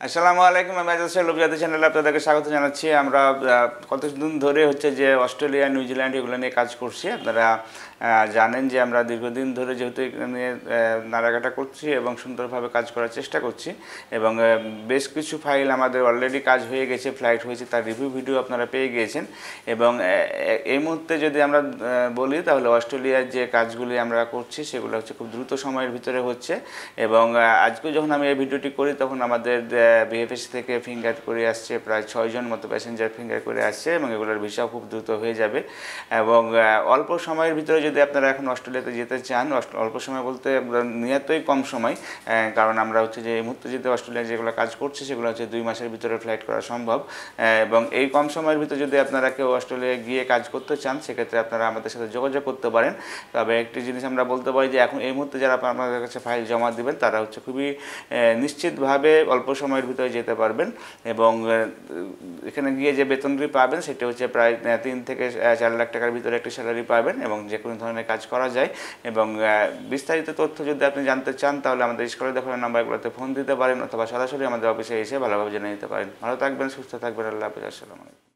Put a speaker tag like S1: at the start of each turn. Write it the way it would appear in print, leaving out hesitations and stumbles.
S1: আসসালামু আলাইকুম। আমি অভিজাতি চ্যানেলে আপনাদেরকে স্বাগত জানাচ্ছি। আমরা কতদিন ধরে হচ্ছে যে অস্ট্রেলিয়া, নিউজিল্যান্ড এগুলো নিয়ে কাজ করছি। আপনারা জানেন যে আমরা দীর্ঘদিন ধরে যেহেতু এখানে নাড়াঘাটা করছি এবং সুন্দরভাবে কাজ করার চেষ্টা করছি, এবং বেশ কিছু ফাইল আমাদের অলরেডি কাজ হয়ে গেছে, ফ্লাইট হয়েছে, তার রিভিউ ভিডিও আপনারা পেয়ে গিয়েছেন। এবং এই মুহূর্তে যদি আমরা বলি তাহলে অস্ট্রেলিয়ার যে কাজগুলি আমরা করছি সেগুলো হচ্ছে খুব দ্রুত সময়ের ভিতরে হচ্ছে। এবং আজকে যখন আমি এই ভিডিওটি করি তখন আমাদের বিএফএস থেকে ফিঙ্গার করে আসছে প্রায় 6 জন মতো প্যাসেঞ্জার ফিঙ্গার করে আসছে, এবং এগুলোর ভিসাও খুব দ্রুত হয়ে যাবে। এবং অল্প সময়ের ভিতরে যদি আপনারা এখন অস্ট্রেলিয়াতে যেতে চান, অল্প সময় বলতে নিয়তই কম সময়, কারণ আমরা হচ্ছে যে এই মুহূর্তে যদি অস্ট্রেলিয়ায় যেগুলো কাজ করছি সেগুলো হচ্ছে 2 মাসের ভিতরে ফ্লাইট করা সম্ভব। এবং এই কম সময়ের ভিতরে যদি আপনারা কেউ অস্ট্রেলিয়ায় গিয়ে কাজ করতে চান সেক্ষেত্রে আপনারা আমাদের সাথে যোগাযোগ করতে পারেন। তবে একটি জিনিস আমরা বলতে পারি যে এখন এই মুহূর্তে যারা আমাদের কাছে ফাইল জমা দেবেন তারা হচ্ছে খুবই নিশ্চিতভাবে অল্প সময়ের ভিতরে যেতে পারবেন। এবং এখানে গিয়ে যে বেতনটি পাবেন সেটা হচ্ছে প্রায় 3 থেকে 4 লাখ টাকার ভিতরে একটি স্যালারি পাবেন, এবং যে কোনো ধরনের কাজ করা যায়। এবং বিস্তারিত তথ্য যদি আপনি জানতে চান তাহলে আমাদের স্ক্রিনে দেখানো নাম্বারগুলোতে ফোন দিতে পারেন, অথবা সরাসরি আমাদের অফিসে এসে ভালোভাবে জেনে নিতে পারেন। ভালো থাকবেন, সুস্থ থাকবেন। আল্লাহ হাফেজ। আসসালামু আলাইকুম।